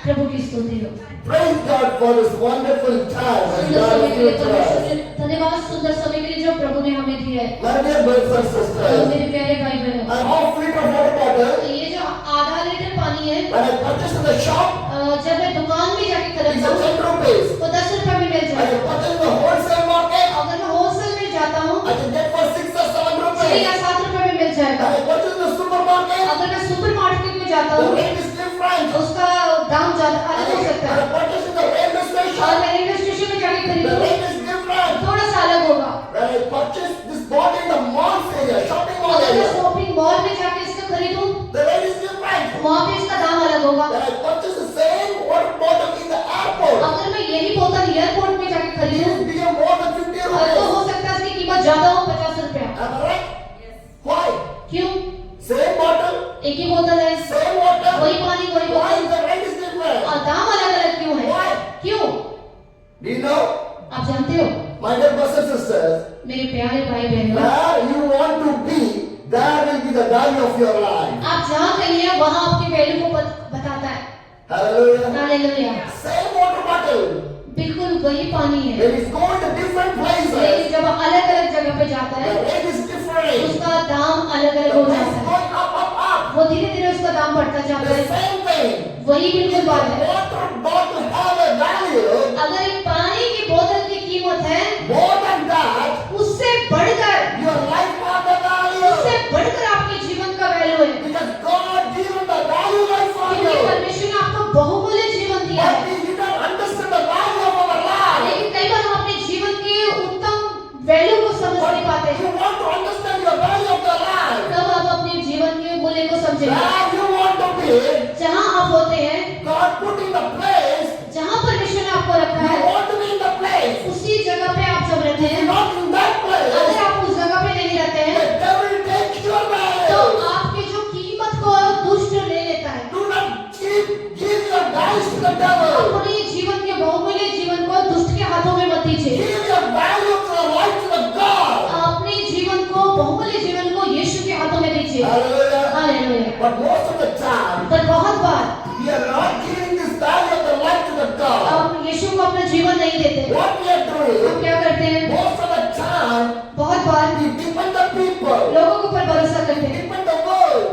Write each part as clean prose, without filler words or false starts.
प्रभु की स्तुति हो। Praise God for this wonderful time that सुंदर God समय has के लिए given to परमेश्वर us. के धन्यवाद, सुंदर समय के लिए जो प्रभु ने हमें दिया है। My dear brothers and sisters, मेरे प्यारे भाई बहनों, a half liter water bottle, ये जो आधा लीटर पानी है, when I purchase in the shop, जब मैं दुकान में जाके it's खरीदता a हूँ 10 rupees. तो 10 रुपए में मिल When जाता I है। purchase in the wholesale market, अगर मैं होलसेल में जाता हूँ I can get for 6 or 7 6 rupees. या 7 रुपए में मिल When जाएगा। I purchase in the supermarket, अगर मैं सुपर मार्केट में जाता the हूँ rate is different. उसका दाम ज्यादा When अलग हो सकता I है, purchase in the railway और station, मैं रेलवे स्टेशन में जाके the खरीदूँ rate is different. थोड़ा सा अलग होगा। When I purchase this bottle in the mall area, shopping mall अगर मैं area, शॉपिंग मॉल में जाके इसको खरीदूँ the rate is different. वहाँ पे इसका दाम अलग होगा। When I purchase the same water bottle in the airport, अगर मैं यही बोतल एयरपोर्ट में जाके it खरीदूँ will be more than 50 तो rupees. हो सकता है इसकी कीमत ज्यादा हो, 50 रुपया। Am I right? Why? क्यों? Same bottle, एक ही बोतल है, same water. वही पानी वही Why बोतल, is the rate is different? और दाम अलग अलग क्यों है? Why? क्यों? Do you know? आप जानते हो My dear brothers and sisters, मेरे प्यारे भाई बहनों, where you want to be, there will be the value of your life. आप जहाँ कहीं हैं वहाँ आपकी वैल्यू को बताता है। Hallelujah. Hallelujah. Same water bottle. बिल्कुल वही पानी है, When it's going to different places, लेकिन जब अलग अलग जगह पे जाता the है rate is different. उसका दाम अलग अलग The हो price जाता is है। going up. वो धीरे धीरे उसका दाम बढ़ता जाता The है। same thing. वही बिल्कुल The बात है। water bottle have a value. अगर एक पानी की बोतल की कीमत है, More than that, उससे बढ़कर your life have a value. उससे बढ़कर आपके जीवन का वैल्यू है, Because God given the value life for क्योंकि you. परमेश्वर ने आपको बहुमूल्य जीवन दिया But है। we did not understand the value of our life. लेकिन कई बार हम अपने जीवन के उत्तम वैल्यू को समझ नहीं पाते But you हैं। want to understand the value of your life. तब आप अपने जीवन के मूल्य को समझेंगे। Where you want to be, जहाँ आप होते हैं, God put in the place. जहाँ परमेश्वर ने आपको रखा You है, want to be in the place. उसी जगह पे आप जब रहते If हैं, you're not in that अगर place, आप उस जगह पे नहीं रहते the हैं devil takes your तो value. आपकी जो कीमत को दुष्ट ले लेता है। Do not give your values to the devil. अपने जीवन के बहुमूल्य जीवन को दुष्ट के हाथों में मत दीजिए। Give your value of your life to the God. अपने जीवन को बहुमूल्य जीवन को यीशु के हाथों में दीजिए। Hallelujah. Hallelujah. But most of the time, पर बहुत बार we are not giving this value of the life to the God. हम यीशु को अपना जीवन नहीं देते। What we are हम doing, क्या करते हैं? most of the time, बहुत बार we depend the people, लोगों के ऊपर भरोसा करते हैं, depend the world,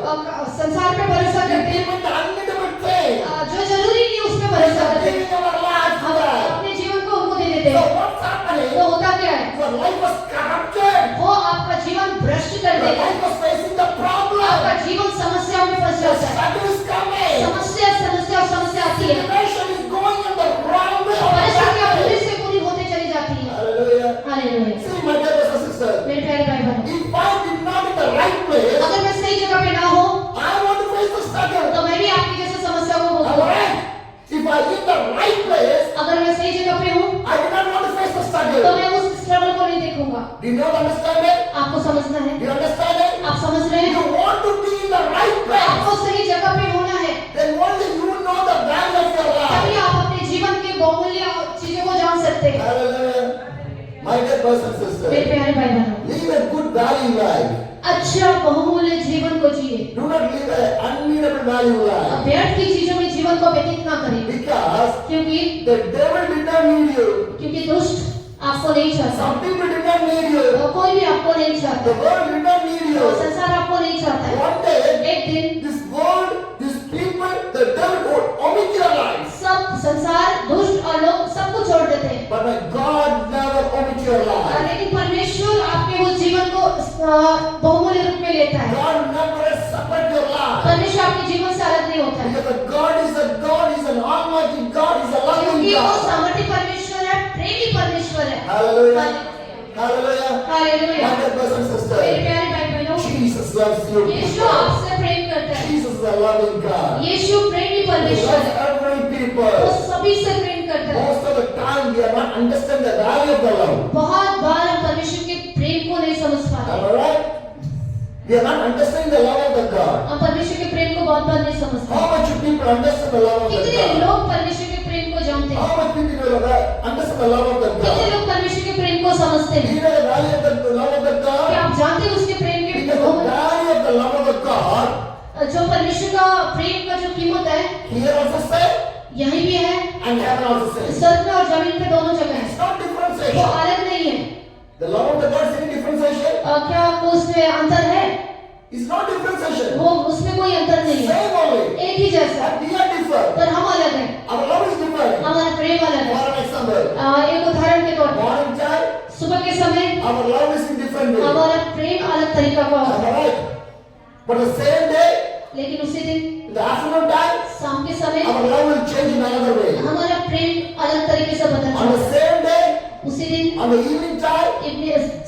संसार पे भरोसा we करते हैं, depend the unlimited thing. जो जरूरी नहीं उस पे भरोसा करते हैं। Giving our life to हम that. अपने जीवन को उनको दे देते So हैं। what's happening? तो होता क्या है? Your life was corrupted. वो आपका जीवन भ्रष्ट कर Your देगा। life was facing the problem. आपका जीवन समस्या में फंस The जाता है। struggle is coming. समस्या आती है। Situation is going in the wrong way. परिस्थितियां बुरी से बुरी होते चली जाती है। Hallelujah. Hallelujah. See, my dear brothers and sisters, मेरे प्यारे भाई बहनों, if I did not in the right place, अगर मैं सही जगह पे ना हो I want to face the struggle. तो मैं भी आपकी जैसे समस्या को Am I भोगूंगा। right? If I in the right place, अगर मैं सही जगह पे हूँ I do not want to face the तो struggle. मैं उस स्ट्रगल को नहीं देखूंगा। Do you not understand it? आपको समझना है। Do you understand it? आप समझ रहे You हैं? want to be in the right place, आपको सही जगह पे होना है, then only you know the value of your तभी life. आप अपने जीवन के बहुमूल्य चीजों को जान सकते हैं। Hallelujah. My dear brothers and मेरे sisters, प्यारे भाई बहनों, live a good value life. अच्छा बहुमूल्य जीवन को जिए। Do not live an unneedable value life. व्यर्थ की चीजों में जीवन को व्यतीत ना करें, Because क्योंकि the devil did not need you. दुष्ट आपको नहीं चाहता। Some people did not need you. कोई भी आपको नहीं The चाहता। world did not need you. संसार आपको नहीं चाहता है। One day, एक दिन this world, these people, the devil would omit your life. सब संसार दुष्ट और लोग सबको छोड़ देते हैं, But my God never omit your life. लेकिन परमेश्वर आपके उस जीवन को बहुमूल्य रूप में लेता है। God never separate your life. परमेश्वर आपके जीवन से अलग नहीं होता है, Because the God is an almighty God, is a loving क्योंकि वो God. सामर्थी परमेश्वर है, प्रेमी परमेश्वर है। Hallelujah. Hallelujah. Hallelujah. My dear brothers and मेरे sisters, प्यारे भाई बहनों, Jesus loves you. यीशु आपसे प्रेम करता है। Jesus is a loving God. यीशु प्रेमी He परमेश्वर loves है, every वो people. सभी से प्रेम करता है। Most of the time we are not understand the value of the love. बहुत बार हम परमेश्वर के प्रेम को नहीं समझ पाते। Am I right? We are not understanding the love of the God. हम परमेश्वर के प्रेम को बहुत बार नहीं समझते। How much people understand the love of the कितने God? लोग परमेश्वर के प्रेम को जानते हैं? How much people understand the love of the कितने God? लोग परमेश्वर के प्रेम को समझते Do हैं? you know the value of the love of the क्या God? आप जानते हैं उसके प्रेम के Because the value of the love of the God, जो परमेश्वर का प्रेम का जो कीमत है, here also say, यहीं भी है, and heaven also same. स्वर्ग में और जमीन पे दोनों जगह है, It's not वो differentiation. अलग नहीं है। The love of the God is any differentiation? क्या आपको उसमें अंतर है? It's not differentiation. वो उसमें कोई अंतर नहीं है, Same only. एक ही जैसा, But we are different. पर हम अलग हैं, Our love is different. हमारा प्रेम अलग है। For an example, एक उदाहरण के तौर पर morning time, सुबह के समय our love is in different way. हमारा प्रेम अलग तरीका का होता Am है, I right? But the same day, लेकिन उसी दिन in the afternoon time, शाम के समय our love will change in another way. हमारा प्रेम अलग तरीके से बदल On the जाता है। same day, उसी दिन on the evening time,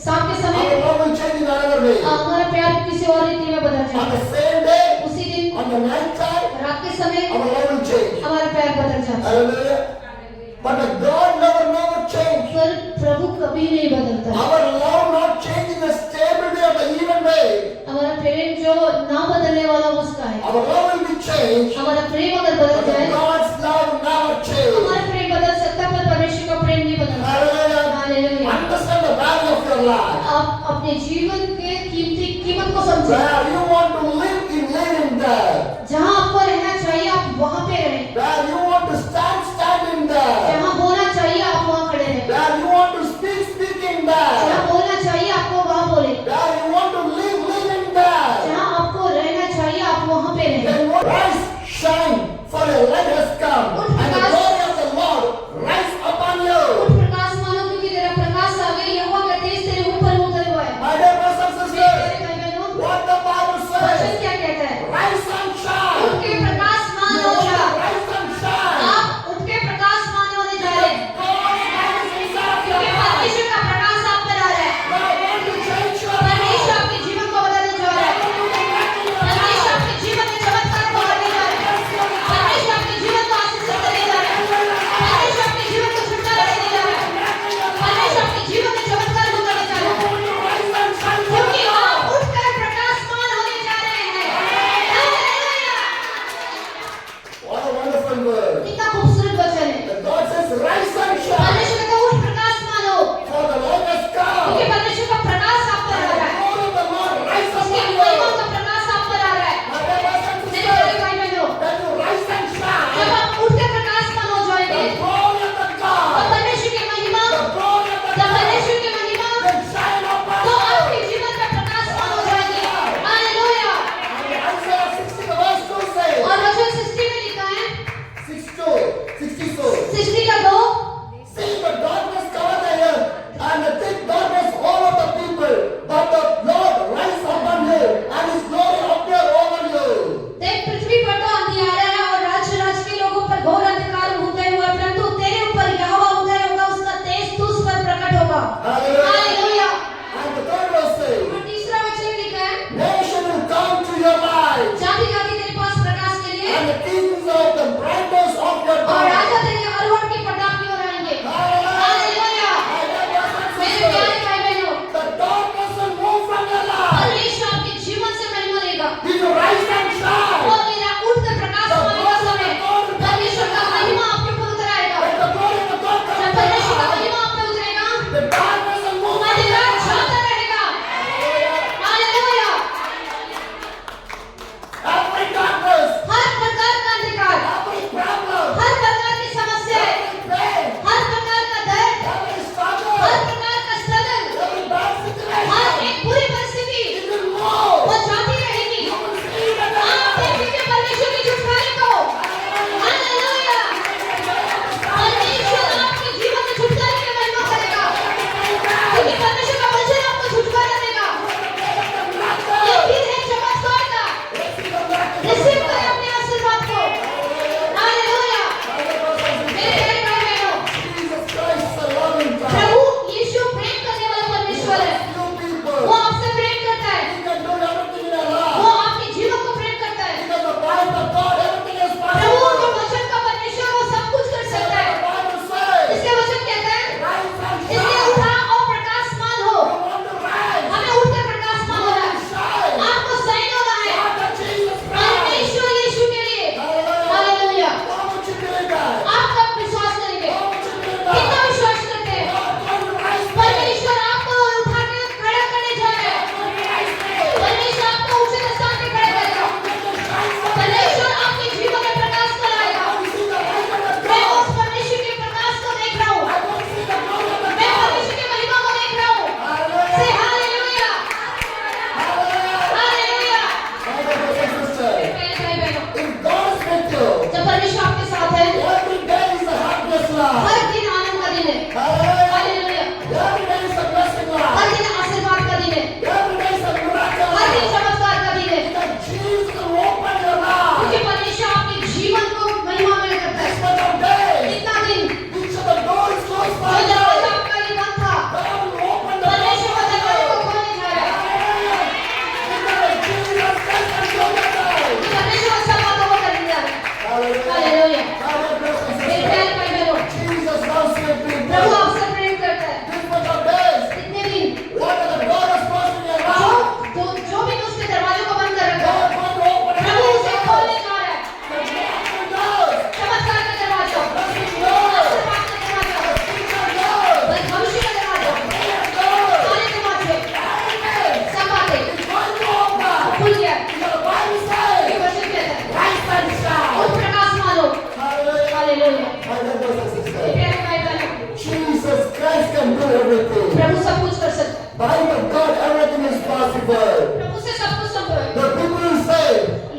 शाम के समय our love will change in another way. हमारा प्यार किसी और रीति में बदल On जाता the है। same day, उसी दिन on the night time, रात के समय our love will change. हमारा प्यार बदल जाता है। Hallelujah. But the God never change. पर प्रभु कभी नहीं बदलता है। Our love not change in the stable way or the even way. हमारा प्रेम जो ना बदलने वाला वो उसका है। Our love will be changed. हमारा प्रेम अगर बदल But जाए, God's love never change. हमारा प्रेम बदल सकता है पर परमेश्वर का प्रेम नहीं बदलता। Hallelujah. Hallelujah. Understand the value of your life. आप अपने जीवन के कीमत को समझें। Where you want to live in there. जहाँ आपको रहना चाहिए आप वहाँ पे रहें। Where you want to stand in there. जहाँ बोलना चाहिए आप वहाँ खड़े रहें। Where you want to speak in there. जहाँ बोलना चाहिए आपको वहाँ बोले। Where you want to live in there. जहाँ आपको रहना चाहिए आप वहाँ पे रहें। Then what? Rise, shine, for your light has come, and the glory of the Lord rise upon you. उठ प्रकाश मानो क्योंकि तेरा प्रकाश आ गया, यहोवा का तेज तेरे ऊपर उतर हुआ है। My dear brothers and sisters, मेरे भाई बहनों, what the Bible My brothers and sisters, प्यारे भाई बहनों, Jesus Christ can do everything. प्रभु सब कुछ कर सकता है, By the God, everything is possible. प्रभु से सब कुछ संभव है। The people who say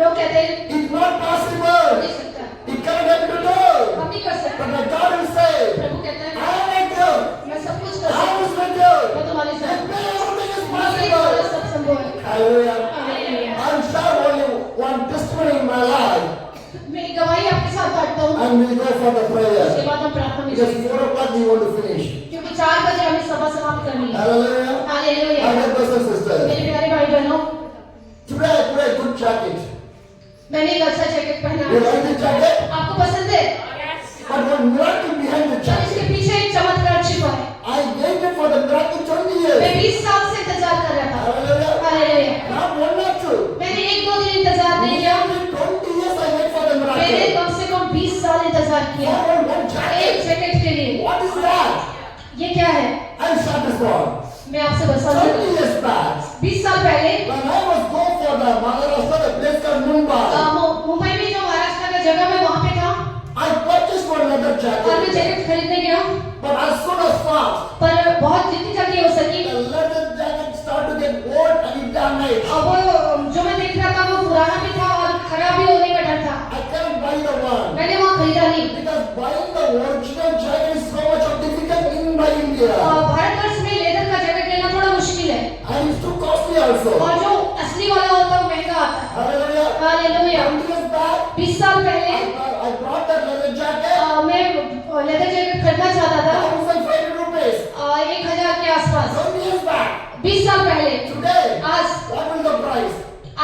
लोग कहते हैं it's not possible, नहीं सकता, it cannot able to do. हम नहीं कर सकते। But the God will say, प्रभु कहते हैं I am with you. मैं सब कुछ कर I सकता हूँ, was with you. मैं तुम्हारे साथ And हूँ। everything is मेरे द्वारा possible. सब संभव है। Hallelujah. Hallelujah. I'll share only one testimony in my life, मैं एक गवाही आपके साथ बांटता हूँ, and we'll go for the उसके prayer. बाद हम प्रार्थना में Because जाएंगे, 4 o'clock we want to finish. क्योंकि 4 बजे हमें सभा समाप्त करनी है। Hallelujah. Hallelujah. My brothers and sisters, मेरे प्यारे भाई बहनों, today I put a good jacket. मैंने एक अच्छा जैकेट पहना You है। like the jacket? आपको पसंद है? But one miracle behind the जब jacket. इसके पीछे एक चमत्कार छिपा है। I waited for the miracle 20 मैं years. 20 साल से इंतजार कर रहा था। Hallelujah. Hallelujah. Not one or two. मैंने 1-2 दिन इंतजार नहीं किया, Nearly 20 years I wait for the मैंने miracle. कम से कम 20 साल इंतजार किया For one एक jacket. जैकेट के लिए। What is that? ये क्या है? I'll share this one. मैं आपसे बता 20 दूं, years back, 20 साल पहले when I was go for the Maharashtra, the place called Mumbai, Mumbai में जो महाराष्ट्र का जगह मैं वहाँ पे था I purchased one leather और मैं jacket. जैकेट खरीदने गया, But as soon as fast, पर बहुत जितनी जल्दी हो सकी, the leather jacket started to get old and it damaged. अब वो जो मैं देख रहा था वो पुराना भी था और खराब भी होने का डर था। I can't buy the one. मैंने वहाँ खरीदा नहीं। Because buying the original jacket is so much of difficult in by India. Bharatvarsh में लेदर का जैकेट लेना थोड़ा मुश्किल है And it's too costly also. और जो असली वाला होता है वो महंगा आता है। Hallelujah. हालेलुया। 20 years back, 20 साल पहले I bought that leather jacket. मैं लेदर जैकेट खरीदना चाहता था 1,500 rupees. 1000 के आसपास। 20 years back. 20 साल पहले। Today, आज what will the price?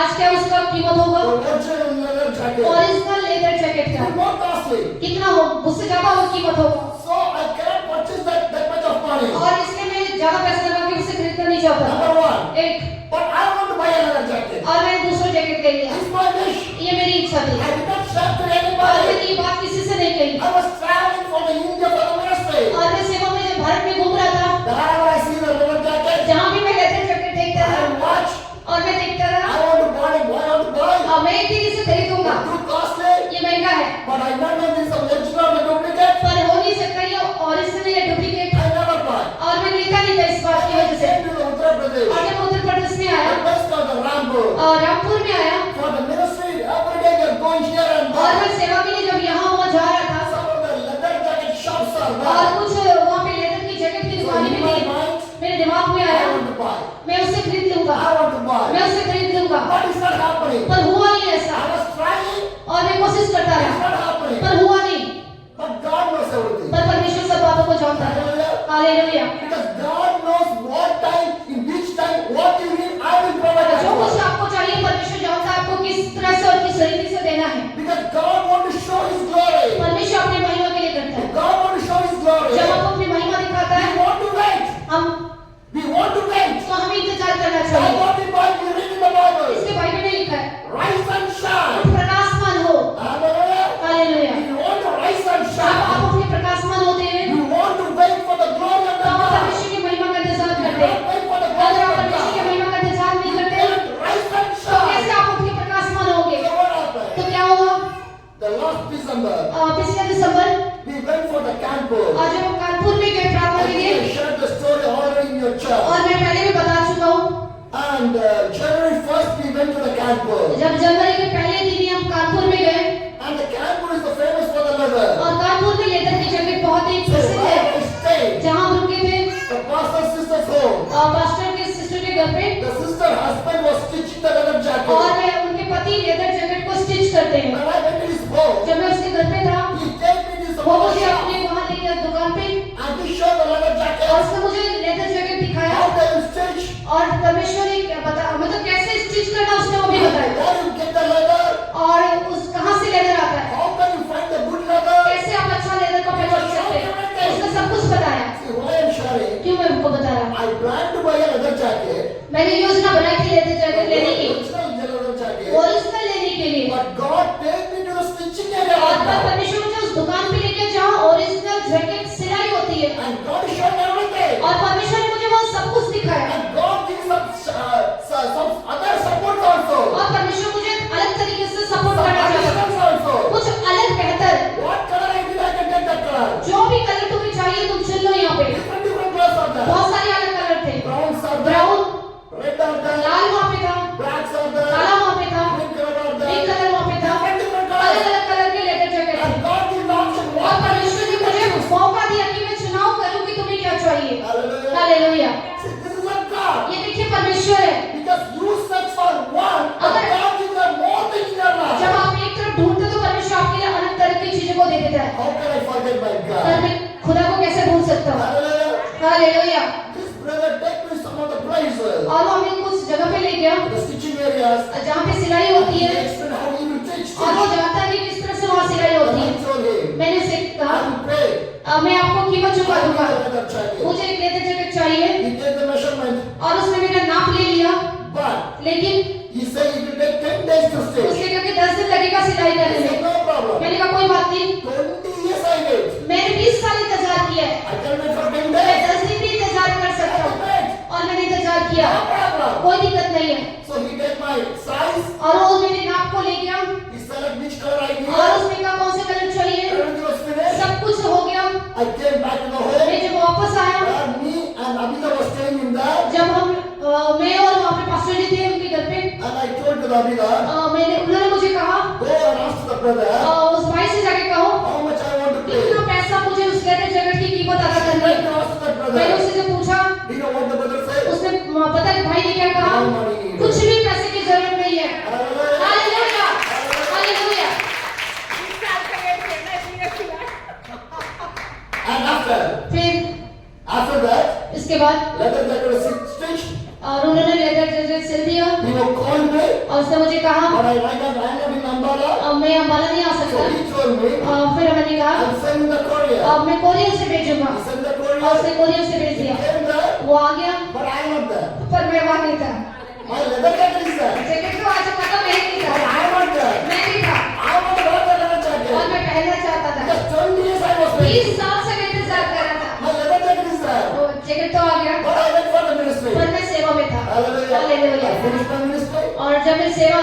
आज क्या उसका कीमत होगा? The original leather jacket. Original leather jacket का It's more costly. कितना हो, उससे ज्यादा वो कीमत होगा So I cannot purchase that much of money. और इसलिए मैं ज्यादा पैसे लगा के उसे खरीदना नहीं चाहता। Number one. एक But I want to buy another jacket. और मैंने दूसरा जैकेट ले लिया। It's my wish. ये मेरी इच्छा थी I did not share to और anybody. मैंने ये बात किसी से नहीं कही। I was traveling from India for the ministry. और मैं सेवा में जब भारत में घूम रहा था, Wherever I see the leather jacket, जहाँ भी मैं लेदर जैकेट देखता I था watch. और मैं देखता I था want to buy it. Why not to buy? और मैं एक दिन इसे खरीदूंगा, Too costly. ये महंगा है But I don't know this is original or duplicate. पर हो नहीं सकता ये ओरिजिनल या डुप्लीकेट। I never buy. और मैं लेता नहीं था इस बात की I वजह से। came to the Uttar Pradesh. और जब उत्तर प्रदेश में आया The best of the Rampur. और रामपुर में आया For the ministry, every day they're going here and और there. मैं सेवा के लिए जब यहाँ वहाँ जा रहा था Some of the leather jacket shops are और there. कुछ वहाँ पे लेदर की जैकेट की So दुकानें in भी my थी, mind, मेरे दिमाग में I आया want to buy. मैं उसे खरीद लूंगा, I want to मैं buy. उसे खरीद लूंगा, But it's not happening. पर हुआ नहीं ऐसा I was trying. और मैं कोशिश करता It's रहा not happening. पर हुआ नहीं। But God knows everything. पर परमेश्वर सब बातों को जानता है। Hallelujah. Hallelujah. Because God knows what time, in which time, what you need, I will provide it जो for कुछ you. आपको चाहिए परमेश्वर जानता है आपको किस तरह से और किस तरीके से देना है। Because God wants to show His glory. परमेश्वर अपनी महिमा के लिए करता है। God wants to show His glory. जब आपको अपनी महिमा दिखाता We है want to wait. We want to wait. तो हमें इंतजार करना That's चाहिए। what the Bible, we read in the Bible. इसके बाइबल में लिखा है Rise and shine. प्रकाशमान हो। Hallelujah. Hallelujah. If you want to rise and आप shine, अपने प्रकाशमान होते हैं you want to wait for the glory of तो the आप God. परमेश्वर की महिमा का इंतजार You करते हैं। don't wait for the अगर glory आप of परमेश्वर की God. महिमा का इंतजार नहीं करते Then rise and तो कैसे shine. आप अपने प्रकाशमान होंगे? So what happened? तो क्या हुआ? The last December, पिछले दिसंबर we went for the campus. आज हम कानपुर में गए प्रार्थना I के think लिए I shared the story already in your church. और मैं पहले भी बता चुका हूँ। And January 1st, we went to the campus. जब जनवरी के पहले दिन ही हम कानपुर में गए And the campus is famous for the leather. और कानपुर में लेदर की जैकेट बहुत ही So प्रसिद्ध where है। I stayed, जहाँ हम रुके थे the pastor's sister's home. Pastor के सिस्टर के घर पे The sister husband was stitching the leather और jacket. उनके पति लेदर जैकेट को स्टिच करते हैं। When I went to his home, जब मैं उसके घर पे था he gave me this वो whole मुझे shop अपने वहाँ ले गया दुकान पे and he showed the leather और jacket. उसने मुझे लेदर जैकेट दिखाया How they will stitch, और परमेश्वर ने क्या बता मतलब कैसे स्टिच करना उसने वो भी बताया where you get the leather, और उस कहाँ से लेदर आता है, how can you find the good leather. कैसे आप अच्छा लेदर को पहचान सकते हैं, उसने सब कुछ बताया। See, why I'm sharing, क्यों मैं उनको बता रहा हूँ? I planned to buy a leather jacket, मैंने योजना बनाई थी लेदर जैकेट लेने की, original leather jacket. ओरिजिनल लेने के लिए But God take me to the stitching area और right तब now. परमेश्वर मुझे उस दुकान पे लेके जहाँ ओरिजिनल जैकेट सिलाई होती है And God showed everything. और परमेश्वर ने मुझे वो सब कुछ दिखाया And God gives some other support also. और परमेश्वर मुझे अलग तरीके से सपोर्ट Some करना चाहता additional था, खो दे देता है। How can I forget my पर God? मैं खुदा को कैसे भूल सकता हूँ? Hallelujah. Hallelujah. This brother take me some of the places, और वो हमें कुछ जगह पे ले गया the stitching areas. जहाँ पे सिलाई होती He है explained how he will teach. और वो जानता है कि किस तरह से वहाँ सिलाई होती है। I told him, मैंने उसे कहा I will pay. मैं आपको कीमत चुका I दूंगा, will leather jacket. मुझे एक लेदर जैकेट चाहिए। He take the measurement, और उसने मेरा नाप ले लिया, but लेकिन he said it will take 10 days to stitch. उसने कहा कि 10 दिन लगेगा सिलाई I करने said, में। no problem. मैंने कहा कोई बात नहीं, 20 years I wait. मैंने 20 साल इंतजार किया है, I can wait for 10 मैं days. 10 दिन भी इंतजार कर I सकता will हूँ। wait. और मैंने इंतजार किया, No problem. कोई दिक्कत नहीं है। So he take my size. और वो मेरे नाप को ले गया He select which color I need. और उसने कहा कौन से कलर चाहिए, Everything was finished. सब कुछ हो गया। I came back to the home. मैं जब वापस आया, Where me and Abida was staying in there. जब मैं और वहाँ पे पास्टर जी थे उनके घर पे, And I told to the Abida, उन्होंने मुझे कहा go and ask the brother उस भाई से जाके कहो how much I want to pay. कितना पैसा मुझे उस लेदर जैकेट की कीमत अदा करनी Then है। I asked the मैंने brother, उससे जब पूछा, do you know what the brother said? उसने पता है भाई ने क्या कहा, No money. कुछ भी पैसे की जरूरत नहीं है। Hallelujah. Hallelujah, hallelujah. And फिर after that, इसके बाद leather jacket was stitched. और उन्होंने लेदर जैकेट सिल दिया He was called me, और उसने मुझे कहा but I am not in Ambala. मैं अम्बाला नहीं आ So सकता। he told me, फिर मैंने कहा I'm sending the courier. मैं कोरियर से भेजूंगा। He sent the और courier. उसने कोरियर से भेज दिया, Came there, वो आ गया, but I am not there. पर मैं वहाँ नहीं था। My leather jacket is there, jacket तो आज पता मैं नहीं but था, I am not there. मैं नहीं था I want to wear the leather और jacket. मैं पहनना चाहता था। Just 20 years I was waiting. 20 साल से मैं इंतजार कर रहा था। My leather jacket is there, वो जैकेट तो आ गया, but I went for the ministry. पर मैं सेवा में था। Hallelujah. Hallelujah. I finished my ministry. और जब मैं सेवा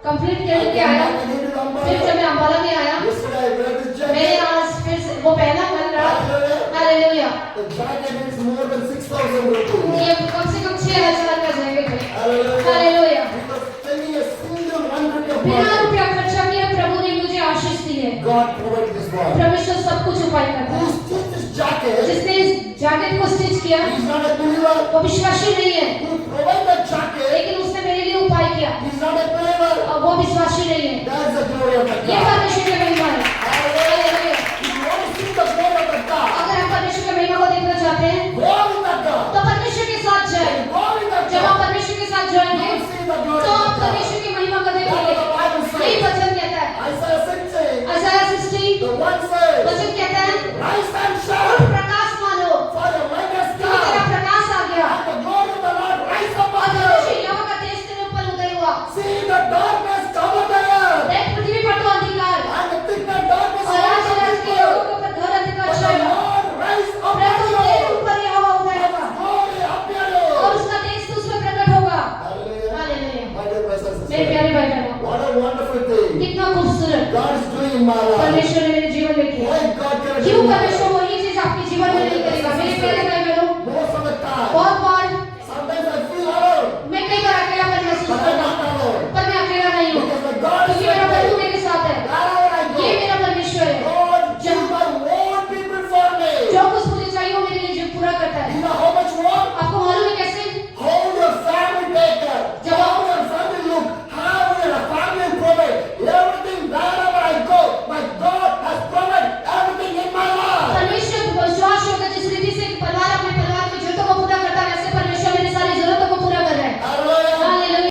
कंप्लीट I करके came आया, back again to फिर Ambala. जब मैं अम्बाला में आया, Yesterday I wear this मैंने jacket. आज फिर से वो पहना कल रात। Hallelujah. Hallelujah. The jacket is more than 6,000 rupees. ये कम से कम 6,000 का जैकेट है। Hallelujah. Hallelujah. Because spending a single 1 rupee of बिना money, रुपया खर्चा किए प्रभु ने मुझे आशीष दी है। God provided this one. परमेश्वर सब कुछ उपाय करता Who है। stitched this jacket जिसने इस जैकेट को स्टिच किया is not a believer. वो विश्वासी नहीं है, Who provided the jacket लेकिन उसने मेरे लिए उपाय किया is not a believer. और वो विश्वासी नहीं है। That's the glory of the ये God. परमेश्वर की महिमा है। Hallelujah. If you want to see the glory of the God, अगर आप परमेश्वर की महिमा को देखना चाहते हैं go with the God. तो परमेश्वर के साथ जाएं। Go with the जब आप God. परमेश्वर के साथ जाएंगे You see the glory तो of आप the God. परमेश्वर की महिमा को देखेंगे। यही वचन कहता है, Isaiah 60, Isaiah 60 the one says, वचन कहता है, rise and उठ shine, प्रकाश मानो, for your light has क्योंकि तेरा come, प्रकाश आ गया and the glory of the Lord rise और upon परमेश्वर you. यहोवा का तेज तेरे ऊपर उदय हुआ। See the darkness cover the earth, देख पृथ्वी पर तो अंधकार and the thickness darkness और आज over रात the के people. लोगों के ऊपर घोर अंधकार But the छाएगा। Lord rise upon परंतु तेरे you. ऊपर यहोवा उदय होगा Glory appear और you. उसका तेज तुझ पर प्रकट होगा। Hallelujah. Hallelujah. My dear brothers and मेरे sisters, प्यारे भाई बहनों, what a wonderful thing कितना खूबसूरत God is doing in my life. परमेश्वर ने मेरे जीवन में किया। Why God can do क्यों in my परमेश्वर